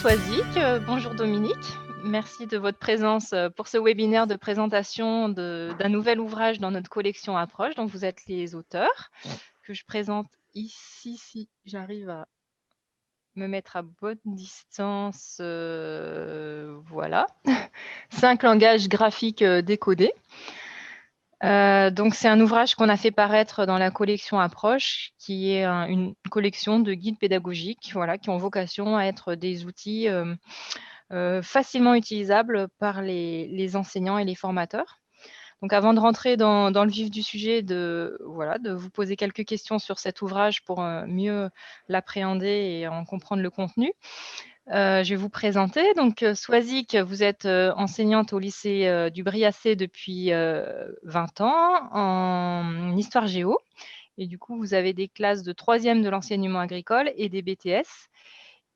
Swazik, bonjour Dominique. Merci de votre présence pour ce webinaire de présentation d'un nouvel ouvrage dans notre collection Approche, dont vous êtes les auteurs, que je présente ici, si j'arrive à me mettre à bonne distance. Voilà. 5 langages graphiques décodés. Donc, c'est un ouvrage qu'on a fait paraître dans la collection Approche, qui est une collection de guides pédagogiques, voilà, qui ont vocation à être des outils facilement utilisables par les enseignants et les formateurs. Donc, avant de rentrer dans le vif du sujet, de vous poser quelques questions sur cet ouvrage pour mieux l'appréhender et en comprendre le contenu. Je vais vous présenter. Donc, Swazik, vous êtes enseignante au lycée du Briasset depuis 20 ans en histoire géo. Et du coup, vous avez des classes de 3e de l'enseignement agricole et des BTS.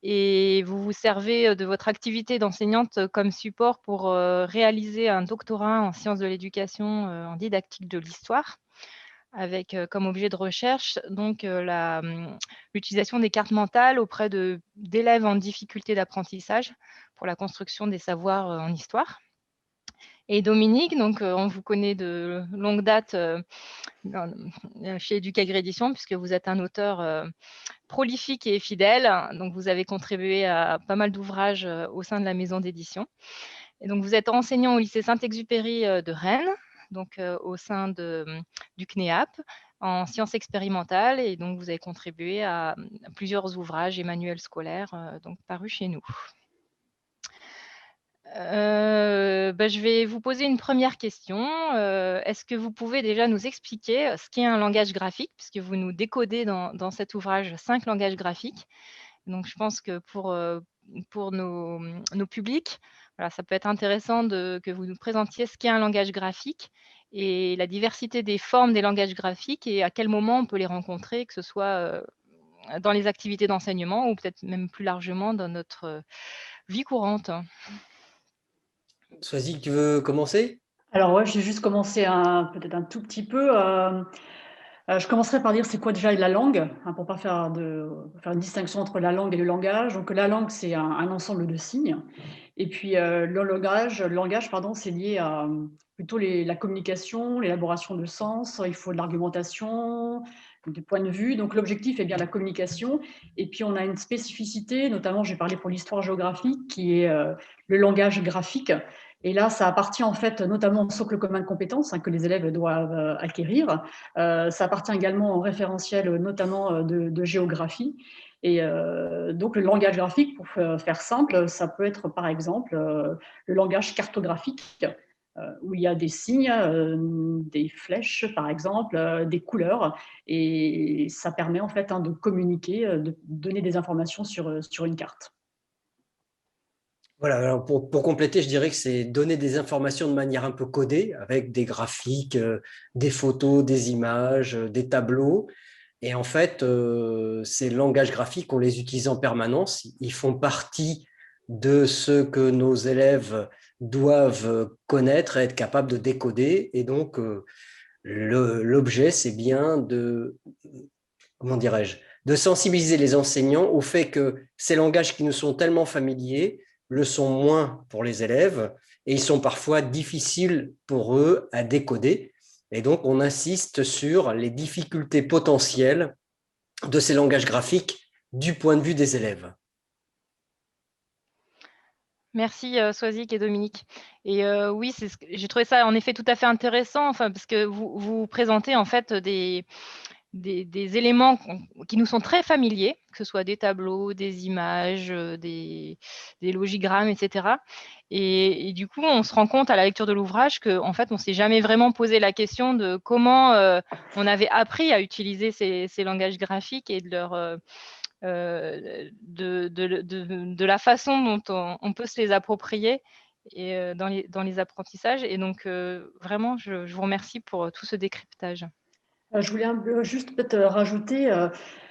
Et vous vous servez de votre activité d'enseignante comme support pour réaliser un doctorat en sciences de l'éducation en didactique de l'histoire, avec comme objet de recherche donc l'utilisation des cartes mentales auprès d'élèves en difficulté d'apprentissage pour la construction des savoirs en histoire. Et Dominique, donc on vous connaît de longue date chez Educagre Éditions, puisque vous êtes un auteur prolifique et fidèle. Donc vous avez contribué à pas mal d'ouvrages au sein de la maison d'édition. Et donc vous êtes enseignant au lycée Saint-Exupéry de Rennes, donc au sein du CNEAP, en sciences expérimentales, et donc vous avez contribué à plusieurs ouvrages et manuels scolaires donc parus chez nous. Je vais vous poser une première question. Est-ce que vous pouvez déjà nous expliquer ce qu'est un langage graphique, puisque vous nous décodez dans cet ouvrage 5 langages graphiques. Donc, je pense que pour nos publics, voilà, ça peut être intéressant que vous nous présentiez ce qu'est un langage graphique et la diversité des formes des langages graphiques et à quel moment on peut les rencontrer, que ce soit dans les activités d'enseignement ou peut-être même plus largement dans notre vie courante. Swazik, tu veux commencer? Alors ouais, j'ai juste commencé peut-être un tout petit peu. Je commencerai par dire c'est quoi déjà la langue, hein, pour pas faire une distinction entre la langue et le langage. Donc la langue, c'est un ensemble de signes. Et puis le langage, pardon, c'est lié à plutôt la communication, l'élaboration de sens. Il faut de l'argumentation, des points de vue. Donc l'objectif est bien la communication. Et puis on a une spécificité, notamment j'ai parlé pour l'histoire géographique, qui est le langage graphique. Et là, ça appartient en fait notamment au socle commun de compétences, hein, que les élèves doivent acquérir. Ça appartient également au référentiel notamment de géographie. Et donc le langage graphique, pour faire simple, ça peut être par exemple le langage cartographique, où il y a des signes, des flèches par exemple, des couleurs, et ça permet en fait de communiquer, de donner des informations sur une carte. Voilà, alors pour compléter, je dirais que c'est donner des informations de manière un peu codée, avec des graphiques, des photos, des images, des tableaux. Et en fait, ces langages graphiques, on les utilise en permanence. Ils font partie de ce que nos élèves doivent connaître et être capables de décoder. Et donc, l'objet, c'est bien comment dirais-je, de sensibiliser les enseignants au fait que ces langages qui nous sont tellement familiers le sont moins pour les élèves et ils sont parfois difficiles pour eux à décoder. Et donc, on insiste sur les difficultés potentielles de ces langages graphiques du point de vue des élèves. Merci Swazik et Dominique. Et oui, j'ai trouvé ça en effet tout à fait intéressant, parce que vous présentez en fait des éléments qui nous sont très familiers, que ce soit des tableaux, des images, des logigrammes, etc. Et du coup, on se rend compte à la lecture de l'ouvrage qu'en fait, on ne s'est jamais vraiment posé la question de comment on avait appris à utiliser ces langages graphiques et de la façon dont on peut se les approprier et dans les apprentissages. Et donc, vraiment, je vous remercie pour tout ce décryptage. Je voulais juste peut-être rajouter,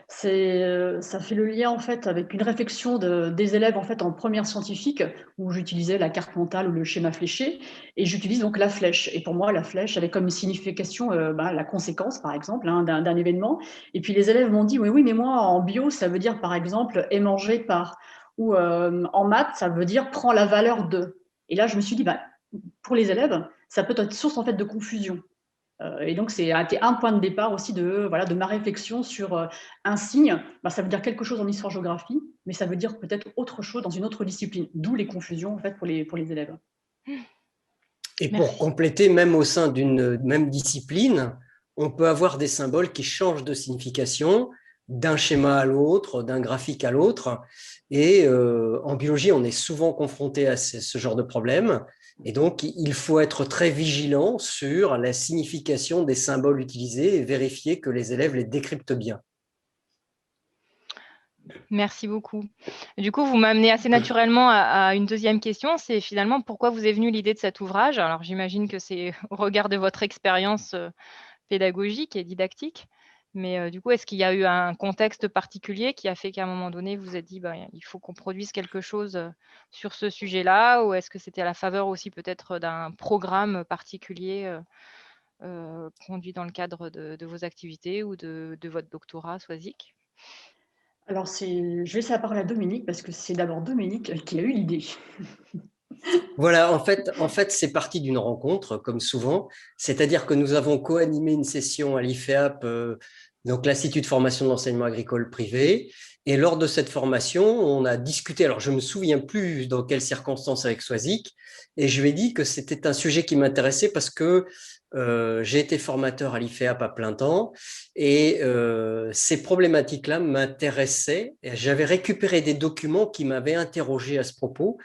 ça fait le lien en fait avec une réflexion des élèves en fait en première scientifique, où j'utilisais la carte mentale ou le schéma fléché, et j'utilise donc la flèche. Et pour moi, la flèche avait comme signification la conséquence, par exemple, hein, d'un événement. Et puis les élèves m'ont dit oui, oui, mais moi en bio, ça veut dire par exemple est mangé par. Ou en maths, ça veut dire prends la valeur de. Et là, je me suis dit, bah, pour les élèves, ça peut être source en fait de confusion. Et donc, c'est a été un point de départ aussi de, voilà, de ma réflexion sur un signe. Bah, ça veut dire quelque chose en histoire-géographie, mais ça veut dire peut-être autre chose dans une autre discipline, d'où les confusions en fait pour les élèves. Et pour Merci. compléter, même au sein d'une même discipline, on peut avoir des symboles qui changent de signification d'un schéma à l'autre, d'un graphique à l'autre. Et en biologie, on est souvent confronté à ce genre de problème. Et donc, il faut être très vigilant sur la signification des symboles utilisés et vérifier que les élèves les décryptent bien. Merci beaucoup. Du coup, vous m'amenez assez naturellement à une deuxième question, c'est finalement pourquoi vous est venue l'idée de cet ouvrage? Alors, j'imagine que c'est au regard de votre expérience pédagogique et didactique, mais du coup, est-ce qu'il y a eu un contexte particulier qui a fait qu'à un moment donné, vous vous êtes dit, bah, il faut qu'on produise quelque chose sur ce sujet-là, ou est-ce que c'était à la faveur aussi peut-être d'un programme particulier conduit dans le cadre de vos activités ou de votre doctorat, Swazik? Alors, je vais laisser la parole à Dominique parce que c'est d'abord Dominique qui a eu l'idée. Voilà, en fait, c'est parti d'une rencontre, comme souvent. C'est-à-dire que nous avons co-animé une session à l'IFEAP, donc l'Institut de formation de l'enseignement agricole privé. Et lors de cette formation, on a discuté, alors je me souviens plus dans quelles circonstances avec Swazik, et je lui ai dit que c'était un sujet qui m'intéressait parce que j'ai été formateur à l'IFEAP à plein temps, et ces problématiques-là m'intéressaient. Et j'avais récupéré des documents qui m'avaient interrogé à ce propos.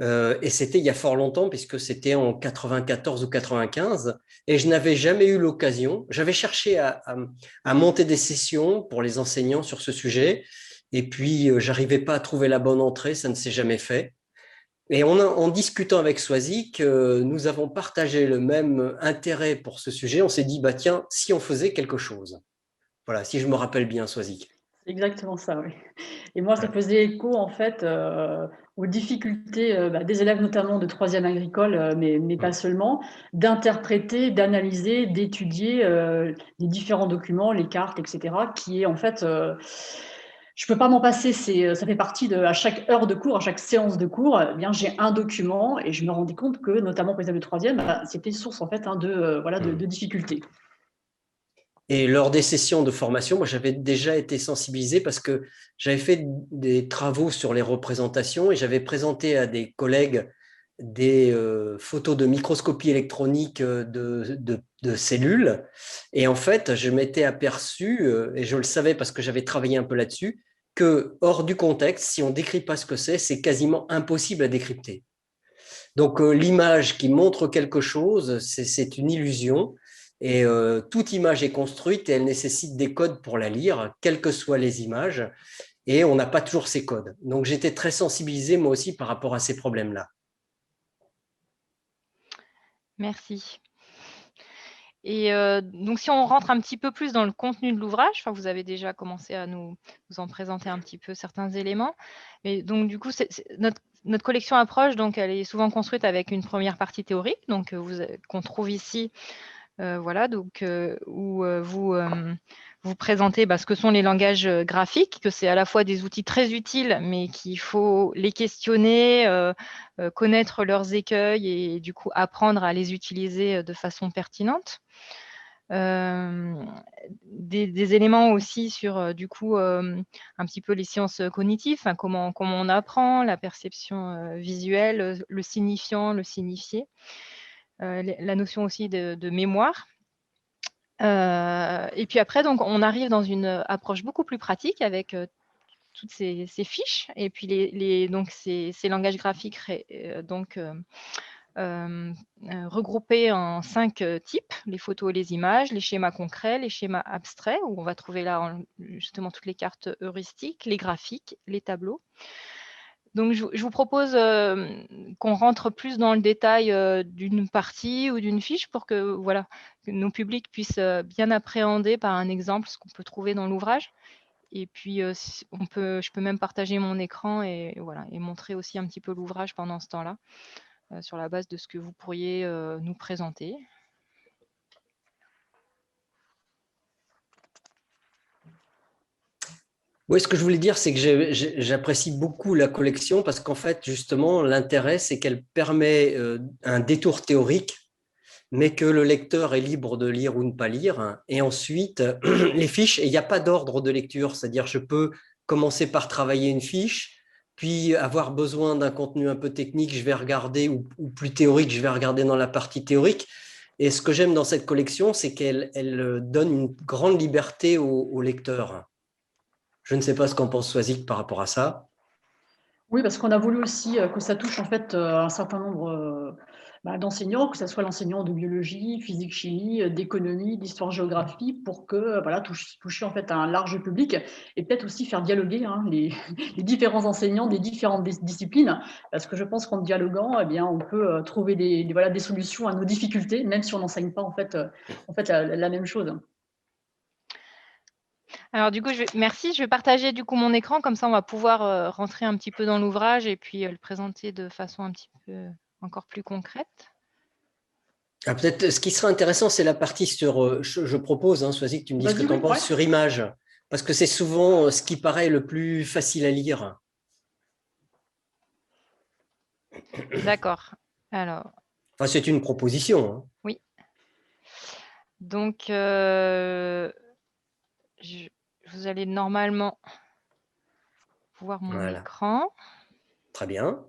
Et c'était il y a fort longtemps, puisque c'était en 94 ou 95, et je n'avais jamais eu l'occasion. J'avais cherché à monter des sessions pour les enseignants sur ce sujet, et puis j'arrivais pas à trouver la bonne entrée, ça ne s'est jamais fait. Et en discutant avec Swazik, nous avons partagé le même intérêt pour ce sujet. On s'est dit, bah tiens, si on faisait quelque chose. Voilà, si je me rappelle bien, Swazik. C'est exactement ça, oui. Et moi, ça Voilà. faisait écho en fait aux difficultés bah, des élèves notamment de troisième agricole, mais pas seulement, d'interpréter, d'analyser, d'étudier les différents documents, les cartes, etc. Qui est en fait, je peux pas m'en passer. Ça fait partie de à chaque heure de cours, à chaque séance de cours, eh bien j'ai un document et je me rendais compte que notamment pour les élèves de troisième, bah, c'était source en fait voilà de difficultés. Et lors des sessions de formation, moi, j'avais déjà été sensibilisé parce que j'avais fait des travaux sur les représentations et j'avais présenté à des collègues des photos de microscopie électronique de cellules. Et en fait, je m'étais aperçu, et je le savais parce que j'avais travaillé un peu là-dessus, que hors du contexte, si on ne décrit pas ce que c'est quasiment impossible à décrypter. Donc l'image qui montre quelque chose, c'est une illusion. Et toute image est construite et elle nécessite des codes pour la lire, quelles que soient les images. Et on n'a pas toujours ces codes. Donc j'étais très sensibilisé moi aussi par rapport à ces problèmes-là. Merci. Et donc si on rentre un petit peu plus dans le contenu de l'ouvrage, enfin, vous avez déjà commencé à nous en présenter un petit peu certains éléments. Et donc du coup, notre collection approche, donc elle est souvent construite avec une première partie théorique, donc qu'on trouve ici, voilà, donc où vous présentez ce que sont les langages graphiques, que c'est à la fois des outils très utiles, mais qu'il faut les questionner, connaître leurs écueils et du coup apprendre à les utiliser de façon pertinente. Des éléments aussi sur du coup un petit peu les sciences cognitives, enfin, comment on apprend, la perception visuelle, le signifiant, le signifié, la notion aussi de mémoire. Et puis après, donc, on arrive dans une approche beaucoup plus pratique avec toutes ces fiches et puis donc ces langages graphiques regroupés en 5 types, les photos et les images, les schémas concrets, les schémas abstraits, où on va trouver là justement toutes les cartes heuristiques, les graphiques, les tableaux. Donc, je vous propose qu'on rentre plus dans le détail d'une partie ou d'une fiche pour que, voilà, que nos publics puissent bien appréhender par un exemple ce qu'on peut trouver dans l'ouvrage. Et puis, je peux même partager mon écran et, voilà, et montrer aussi un petit peu l'ouvrage pendant ce temps-là, sur la base de ce que vous pourriez nous présenter. Oui, ce que je voulais dire, c'est que j'apprécie beaucoup la collection parce qu'en fait, justement, l'intérêt, c'est qu'elle permet un détour théorique, mais que le lecteur est libre de lire ou ne pas lire. Et ensuite, les fiches, et il n'y a pas d'ordre de lecture, c'est-à-dire je peux commencer par travailler une fiche, puis avoir besoin d'un contenu un peu technique, je vais regarder, ou plus théorique, je vais regarder dans la partie théorique. Et ce que j'aime dans cette collection, c'est qu'elle donne une grande liberté au lecteur. Je ne sais pas ce qu'en pense Soisic par rapport à ça. Oui, parce qu'on a voulu aussi que ça touche en fait un certain nombre d'enseignants, que ce soit l'enseignant de biologie, physique, chimie, d'économie, d'histoire-géographie, pour que voilà, toucher en fait un large public et peut-être aussi faire dialoguer les différents enseignants des différentes disciplines, parce que je pense qu'en dialoguant, eh bien, on peut trouver voilà, des solutions à nos difficultés, même si on n'enseigne pas en fait la même chose. Alors du coup, merci. Je vais partager du coup mon écran, comme ça on va pouvoir rentrer un petit peu dans l'ouvrage et puis le présenter de façon un petit peu encore plus concrète. Ah, peut-être ce qui sera intéressant, c'est la partie sur, je propose, Soisic, que tu me dises ce que tu en penses, sur image, parce que c'est souvent ce qui paraît le plus facile à lire. D'accord. Alors. Enfin, c'est une proposition. Oui. Donc, vous allez normalement voir mon écran. Très bien.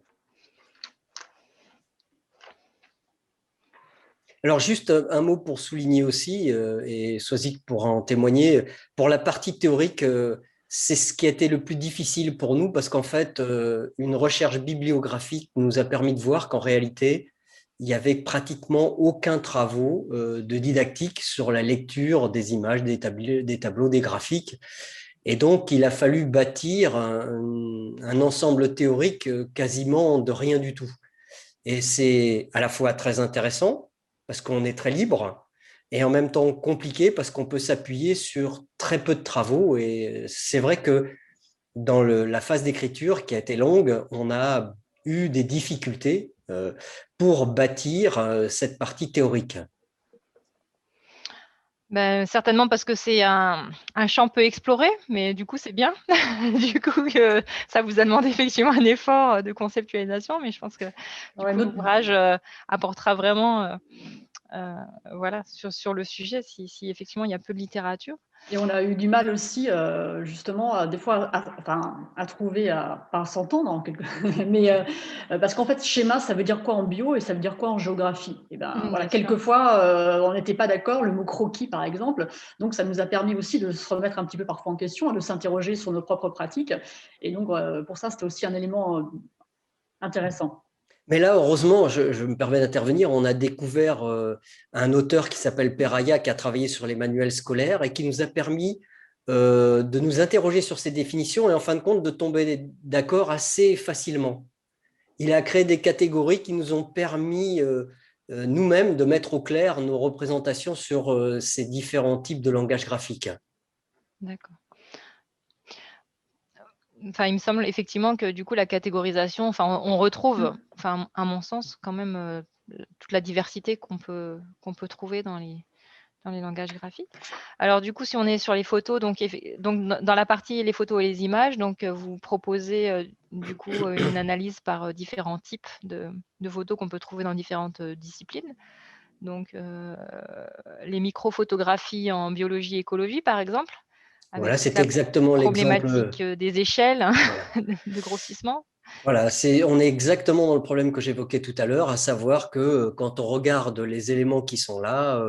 Alors, juste un mot pour souligner aussi, et Soisic pourra en témoigner, pour la partie théorique, c'est ce qui a été le plus difficile pour nous parce qu'en fait, une recherche bibliographique nous a permis de voir qu'en réalité, il n'y avait pratiquement aucun travaux de didactique sur la lecture des images, des tableaux, des graphiques. Et donc, il a fallu bâtir un ensemble théorique quasiment de rien du tout. Et c'est à la fois très intéressant parce qu'on est très libre et en même temps compliqué parce qu'on peut s'appuyer sur très peu de travaux. Et c'est vrai que dans la phase d'écriture qui a été longue, on a eu des difficultés pour bâtir cette partie théorique. Ben, certainement parce que c'est un champ peu exploré, mais du coup, c'est bien. Du coup, ça vous a demandé effectivement un effort de conceptualisation, mais je pense que l'ouvrage apportera vraiment voilà, sur le sujet si effectivement il y a peu de littérature. Et on a eu du mal aussi, justement, des fois, à trouver, pas à s'entendre, mais parce qu'en fait, schéma, ça veut dire quoi en bio et ça veut dire quoi en géographie? Et ben voilà, quelquefois, on n'était pas d'accord, le mot croquis, par exemple. Donc, ça nous a permis aussi de se remettre un petit peu parfois en question, de s'interroger sur nos propres pratiques. Et donc, pour ça, c'était aussi un élément intéressant. Mais là, heureusement, je me permets d'intervenir, on a découvert un auteur qui s'appelle Peraya, qui a travaillé sur les manuels scolaires et qui nous a permis de nous interroger sur ces définitions et en fin de compte de tomber d'accord assez facilement. Il a créé des catégories qui nous ont permis nous-mêmes de mettre au clair nos représentations sur ces différents types de langage graphique. D'accord. Enfin, il me semble effectivement que du coup, la catégorisation, enfin, on retrouve, enfin, à mon sens, quand même, toute la diversité qu'on peut trouver dans les langages graphiques. Alors du coup, si on est sur les photos, donc dans la partie les photos et les images, donc vous proposez du coup une analyse par différents types de photos qu'on peut trouver dans différentes disciplines. Donc les microphotographies en biologie, écologie, par exemple. Voilà, c'est exactement l'exemple. Problématique des échelles de grossissement. Voilà, on est exactement dans le problème que j'évoquais tout à l'heure, à savoir que quand on regarde les éléments qui sont là,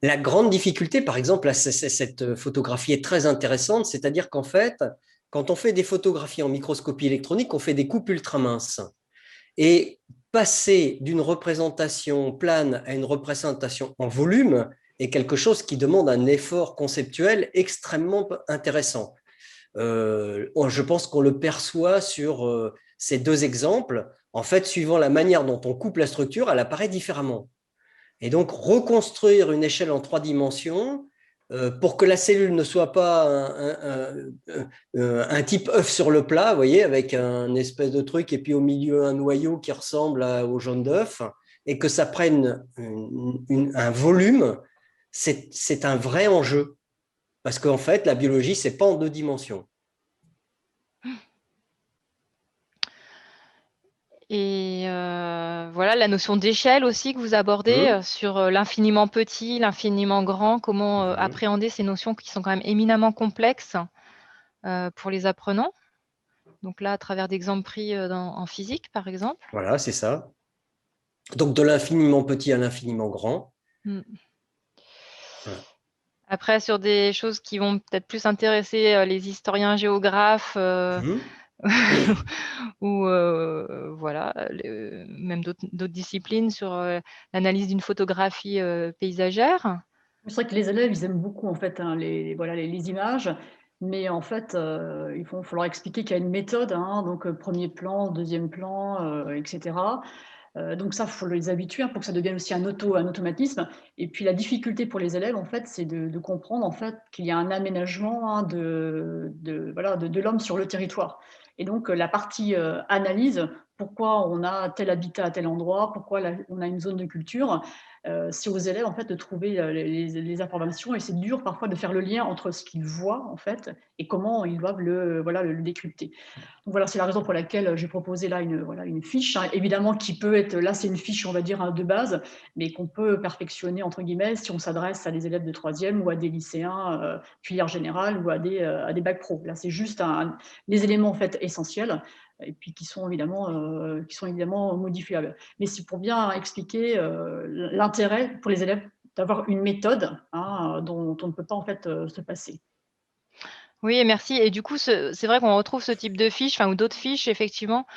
la grande difficulté, par exemple, cette photographie est très intéressante, c'est-à-dire qu'en fait, quand on fait des photographies en microscopie électronique, on fait des coupes ultra minces. Et passer d'une représentation plane à une représentation en volume est quelque chose qui demande un effort conceptuel extrêmement intéressant. Je pense qu'on le perçoit sur ces deux exemples. En fait, suivant la manière dont on coupe la structure, elle apparaît différemment. Et donc, reconstruire une échelle en 3 dimensions pour que la cellule ne soit pas un type œuf sur le plat, vous voyez, avec un espèce de truc et puis au milieu un noyau qui ressemble au jaune d'œuf, et que ça prenne un volume, c'est un vrai enjeu. Parce qu'en fait, la biologie, c'est pas en 2 dimensions. Et voilà, la notion d'échelle aussi que vous abordez Mhm. sur l'infiniment petit, l'infiniment grand, comment Mhm. appréhender ces notions qui sont quand même éminemment complexes pour les apprenants. Donc là, à travers d'exemples pris en physique, par exemple. Voilà, c'est ça. Donc de l'infiniment petit à l'infiniment grand. Mm. Voilà. Après, sur des choses qui vont peut-être plus intéresser les historiens géographes Mhm. ou voilà, même d'autres disciplines sur l'analyse d'une photographie paysagère. C'est vrai que les élèves, ils aiment beaucoup en fait, hein, voilà, les images, mais en fait, faut leur expliquer qu'il y a une méthode, hein, donc 1er plan, 2e plan, et cetera. Donc ça, faut les habituer, hein, pour que ça devienne aussi un automatisme. Et puis la difficulté pour les élèves, en fait, c'est de comprendre, en fait, qu'il y a un aménagement, hein, voilà, de l'homme sur le territoire. Et donc la partie, analyse, pourquoi on a tel habitat à tel endroit, pourquoi on a une zone de culture, c'est aux élèves, en fait, de trouver, les informations, et c'est dur parfois de faire le lien entre ce qu'ils voient, en fait, et comment ils doivent voilà, le décrypter. Donc voilà, c'est la raison pour laquelle j'ai proposé là voilà, une fiche, hein, évidemment qui peut être, là c'est une fiche on va dire, hein, de base, mais qu'on peut perfectionner entre guillemets si on s'adresse à des élèves de 3e ou à des lycéens filière générale ou à des bacs pro. Là c'est juste les éléments en fait essentiels et puis qui sont évidemment modifiables. Mais c'est pour bien expliquer l'intérêt pour les élèves d'avoir une méthode, hein, dont on ne peut pas en fait se passer. Oui, et merci. Et du coup, c'est vrai qu'on retrouve ce type de fiches, ou d'autres fiches, effectivement,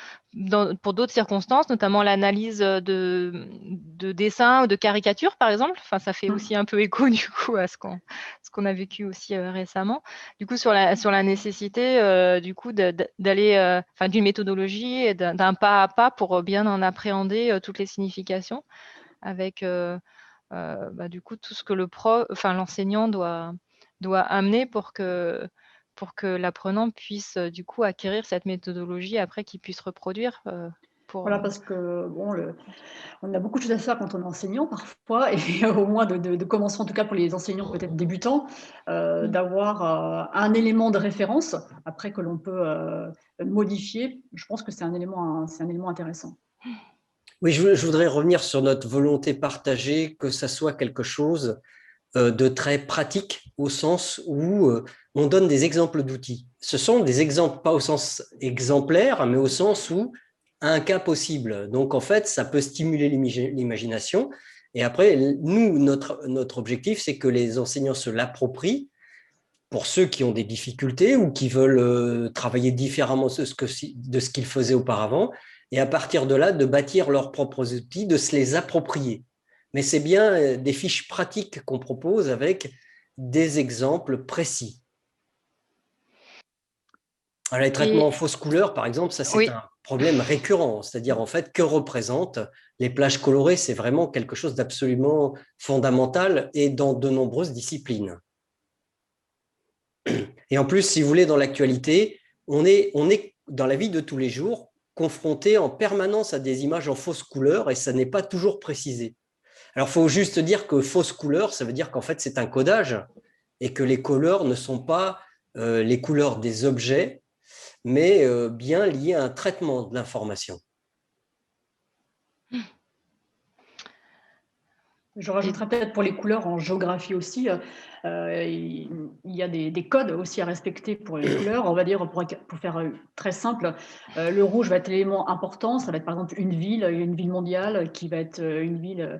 pour d'autres circonstances, notamment l'analyse de dessins ou de caricatures, par exemple. Enfin, ça fait aussi un peu écho, du coup, à ce qu'on a vécu aussi récemment. Du coup, sur la nécessité, du coup, d'aller, d'une méthodologie et d'un pas à pas pour bien en appréhender toutes les significations, avec, du coup, tout ce que l'enseignant doit amener pour que l'apprenant puisse du coup acquérir cette méthodologie après qu'il puisse reproduire pour. Voilà, parce que bon, on a beaucoup de choses à faire quand on est enseignant parfois, et au moins de commencer, en tout cas pour les enseignants peut-être débutants, d'avoir un élément de référence après que l'on peut modifier. Je pense que c'est un élément intéressant. Oui, je voudrais revenir sur notre volonté partagée, que ça soit quelque chose de très pratique au sens où on donne des exemples d'outils. Ce sont des exemples, pas au sens exemplaire, mais au sens où un cas possible. Donc en fait, ça peut stimuler l'imagination. Et après, nous, notre objectif, c'est que les enseignants se l'approprient pour ceux qui ont des difficultés ou qui veulent travailler différemment de ce qu'ils faisaient auparavant. Et à partir de là, de bâtir leurs propres outils, de se les approprier. Mais c'est bien des fiches pratiques qu'on propose avec des exemples précis. Alors, les traitements en Et fausse couleur, par exemple, ça c'est oui, un problème récurrent. C'est-à-dire, en fait, que représentent les plages colorées? C'est vraiment quelque chose d'absolument fondamental et dans de nombreuses disciplines. Et en plus, si vous voulez, dans l'actualité, on est dans la vie de tous les jours confronté en permanence à des images en fausse couleur et ça n'est pas toujours précisé. Alors, il faut juste dire que fausse couleur, ça veut dire qu'en fait, c'est un codage et que les couleurs ne sont pas les couleurs des objets, mais bien liées à un traitement de l'information. Je et rajouterais peut-être pour les couleurs en géographie aussi, il y a des codes aussi à respecter pour les couleurs. On va dire, pour faire très simple, le rouge va être l'élément important. Ça va être par exemple une ville mondiale qui va être une ville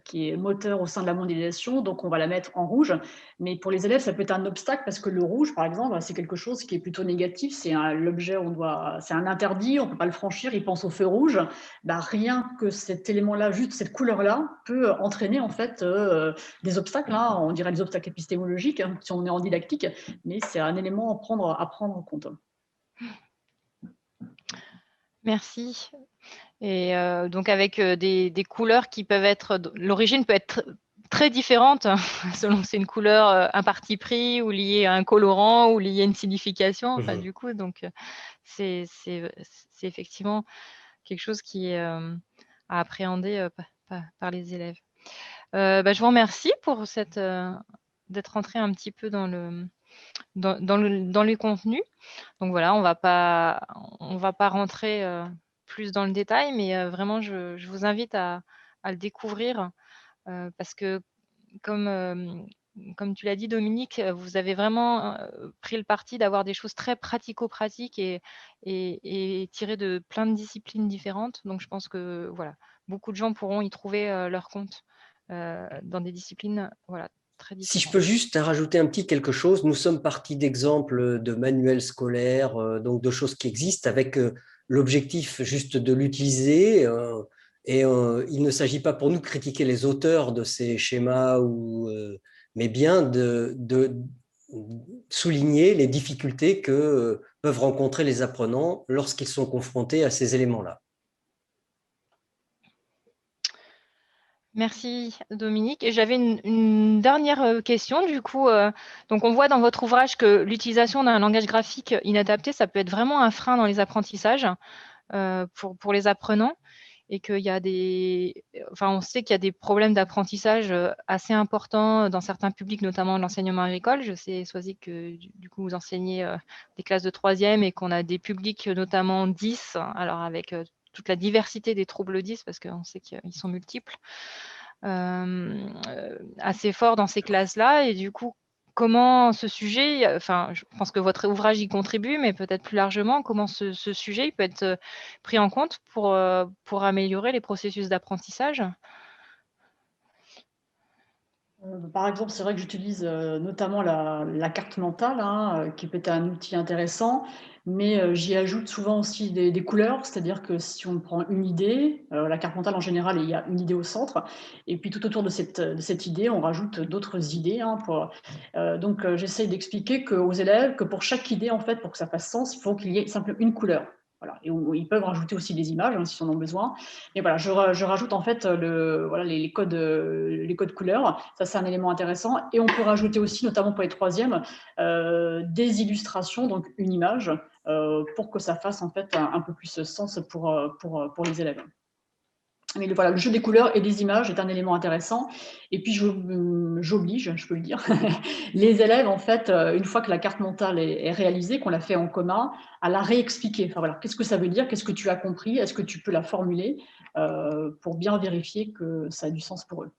qui est moteur au sein de la mondialisation, donc on va la mettre en rouge. Mais pour les élèves, ça peut être un obstacle parce que le rouge, par exemple, c'est quelque chose qui est plutôt négatif. C'est l'objet, c'est un interdit, on ne peut pas le franchir. Ils pensent au feu rouge. Rien que cet élément-là, juste cette couleur-là, peut entraîner en fait des obstacles, hein, on dirait des obstacles épistémologiques, hein, si on est en didactique, mais c'est un élément à prendre en compte. merci. Et donc avec des couleurs qui peuvent être, l'origine peut être très différente selon que c'est une couleur, un parti pris ou liée à un colorant ou liée à une signification. Enfin, du coup, donc c'est effectivement quelque chose qui est à appréhender par les élèves. Je vous remercie pour d'être rentré un petit peu dans les contenus. Donc voilà, on va pas rentrer plus dans le détail, mais vraiment, je vous invite à le découvrir parce que comme, comme tu l'as dit Dominique, vous avez vraiment, pris le parti d'avoir des choses très pratico-pratiques et tirées de plein de disciplines différentes. Donc je pense que voilà, beaucoup de gens pourront y trouver, leur compte, dans des disciplines, voilà, très Si je différentes. peux juste rajouter un petit quelque chose, nous sommes partis d'exemples de manuels scolaires, donc de choses qui existent, avec l'objectif juste de l'utiliser. Il ne s'agit pas pour nous de critiquer les auteurs de ces schémas, mais bien de souligner les difficultés que peuvent rencontrer les apprenants lorsqu'ils sont confrontés à ces éléments-là. Merci Dominique. Et j'avais une dernière question du coup. Donc on voit dans votre ouvrage que l'utilisation d'un langage graphique inadapté, ça peut être vraiment un frein dans les apprentissages pour les apprenants et qu'il y a on sait qu'il y a des problèmes d'apprentissage assez importants dans certains publics, notamment l'enseignement agricole. Je sais, Soisy, que du coup vous enseignez des classes de troisième et qu'on a des publics notamment 10, alors avec toute la diversité des troubles 10 parce qu'on sait qu'ils sont multiples. Assez fort dans ces classes-là. Et du coup, comment ce sujet, je pense que votre ouvrage y contribue, mais peut-être plus largement, comment ce sujet il peut être pris en compte pour améliorer les processus d'apprentissage? Par exemple, c'est vrai que j'utilise notamment la carte mentale, hein, qui peut être un outil intéressant, mais j'y ajoute souvent aussi des couleurs, c'est-à-dire que si on prend une idée, la carte mentale en général, il y a une idée au centre, et puis tout autour de cette idée, on rajoute d'autres idées. Donc j'essaye d'expliquer aux élèves que pour chaque idée, en fait, pour que ça fasse sens, il faut qu'il y ait simplement une couleur. Voilà. Et ils peuvent rajouter aussi des images s'ils en ont besoin. Et voilà, je rajoute en fait les codes couleurs. Ça, c'est un élément intéressant. Et on peut rajouter aussi, notamment pour les troisièmes, des illustrations, donc une image, pour que ça fasse en fait un peu plus sens pour les élèves. Mais voilà, le jeu des couleurs et des images est un élément intéressant. Et puis, j'oblige, je peux le dire, les élèves, en fait, une fois que la carte mentale est réalisée, qu'on l'a fait en commun, à la réexpliquer. Enfin, voilà, qu'est-ce que ça veut dire? Qu'est-ce que tu as compris? Est-ce que tu peux la formuler pour bien vérifier que ça a du sens pour eux?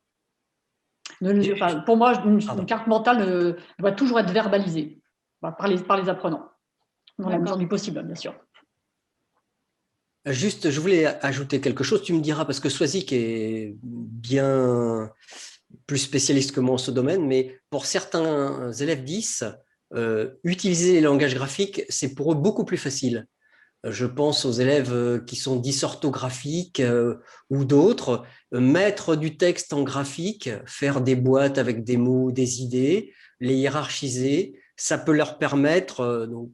Pour moi, une carte mentale doit toujours être verbalisée par les apprenants, dans la mesure du possible, bien sûr. Juste, je voulais ajouter quelque chose. Tu me diras, parce que Swazik est bien plus spécialiste que moi en ce domaine, mais pour certains élèves 10, utiliser les langages graphiques, c'est pour eux beaucoup plus facile. Je pense aux élèves qui sont dysorthographiques ou d'autres. Mettre du texte en graphique, faire des boîtes avec des mots, des idées, les hiérarchiser, ça peut leur permettre, donc,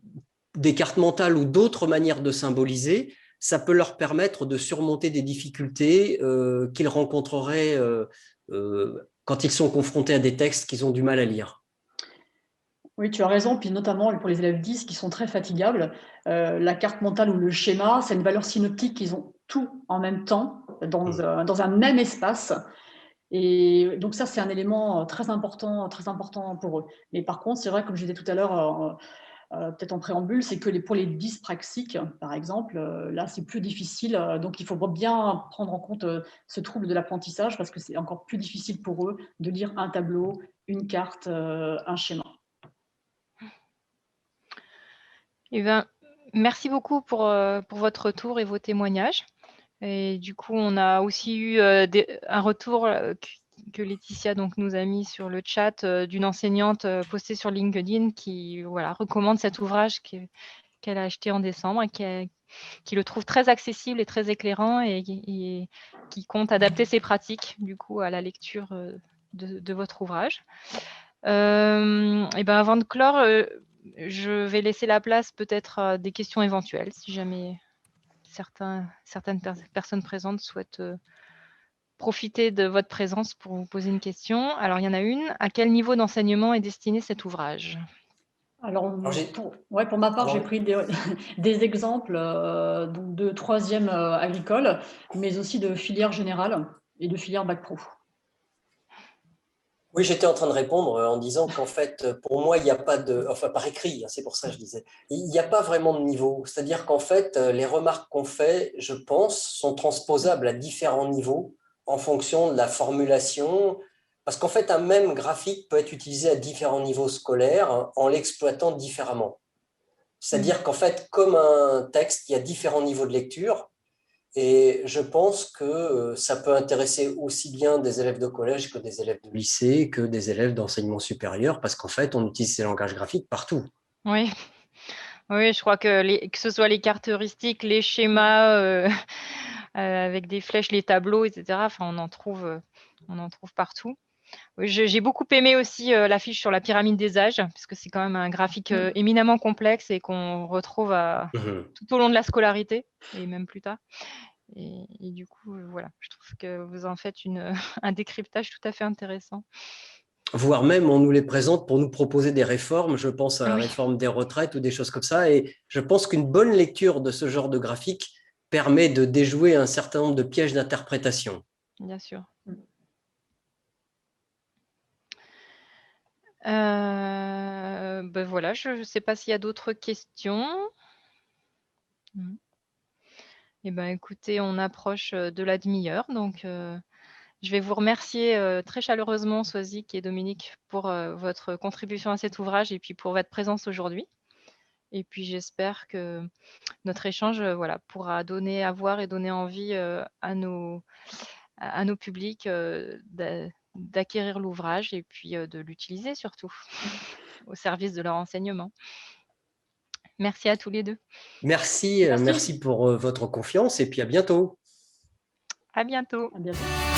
des cartes mentales ou d'autres manières de symboliser, ça peut leur permettre de surmonter des difficultés qu'ils rencontreraient quand ils sont confrontés à des textes qu'ils ont du mal à lire. Oui, tu as raison. Puis notamment pour les élèves 10 qui sont très fatigables, la carte mentale ou le schéma, c'est une valeur synoptique. Ils ont tout en même temps dans un même espace. Et donc ça, c'est un élément très important pour eux. Mais par contre, c'est vrai, comme je disais tout à l'heure, peut-être en préambule, c'est que pour les dyspraxiques, par exemple, là, c'est plus difficile. Donc, il faut bien prendre en compte ce trouble de l'apprentissage parce que c'est encore plus difficile pour eux de lire un tableau, une carte, un schéma. Eh ben, merci beaucoup pour votre retour et vos témoignages. Et du coup, on a aussi eu un retour que Laetitia donc, nous a mis sur le chat d'une enseignante postée sur LinkedIn qui recommande cet ouvrage qu'elle a acheté en décembre et qui le trouve très accessible et très éclairant et qui compte adapter ses pratiques du coup à la lecture de votre ouvrage. Et ben avant de clore, je vais laisser la place peut-être à des questions éventuelles si jamais certaines personnes présentes souhaitent profiter de votre présence pour vous poser une question. Alors, il y en a une. À quel niveau d'enseignement est destiné cet ouvrage? Alors, pour ma part, j'ai pris des exemples donc de troisième agricole, mais aussi de filière générale et de filière bac pro. Oui, j'étais en train de répondre en disant qu'en fait, pour moi, il n'y a pas de, enfin par écrit, hein, c'est pour ça que je disais, il n'y a pas vraiment de niveau. C'est-à-dire qu'en fait, les remarques qu'on fait, je pense, sont transposables à différents niveaux en fonction de la formulation. Parce qu'en fait, un même graphique peut être utilisé à différents niveaux scolaires en l'exploitant différemment. C'est-à-dire qu'en fait, comme un texte, il y a différents niveaux de lecture. Et je pense que ça peut intéresser aussi bien des élèves de collège que des élèves de lycée, que des élèves d'enseignement supérieur, parce qu'en fait, on utilise ces langages graphiques partout. Oui, oui, je crois que ce soit les cartes heuristiques, les schémas avec des flèches, les tableaux, etc. Enfin, on en trouve partout. Oui, j'ai beaucoup aimé aussi l'affiche sur la pyramide des âges, parce que c'est quand même un graphique éminemment complexe et qu'on retrouve Mhm. tout au long de la scolarité et même plus tard. Et du coup, voilà, je trouve que vous en faites un décryptage tout à fait intéressant. Voire même, on nous les présente pour nous proposer des réformes. Je pense à la Oui, réforme des retraites ou des choses comme ça. Et je pense qu'une bonne lecture de ce genre de graphique permet de déjouer un certain nombre de pièges d'interprétation. bien sûr. Mm. Ben voilà, je ne sais pas s'il y a d'autres questions. Eh ben, écoutez, on approche de la demi-heure, donc je vais vous remercier très chaleureusement, Soisic et Dominique, pour votre contribution à cet ouvrage et puis pour votre présence aujourd'hui. Et puis j'espère que notre échange voilà, pourra donner à voir et donner envie à nos publics d'acquérir l'ouvrage et puis de l'utiliser surtout au service de leur enseignement. Merci à tous les deux. Merci, Merci. merci pour votre confiance et puis à bientôt. À bientôt. À bientôt.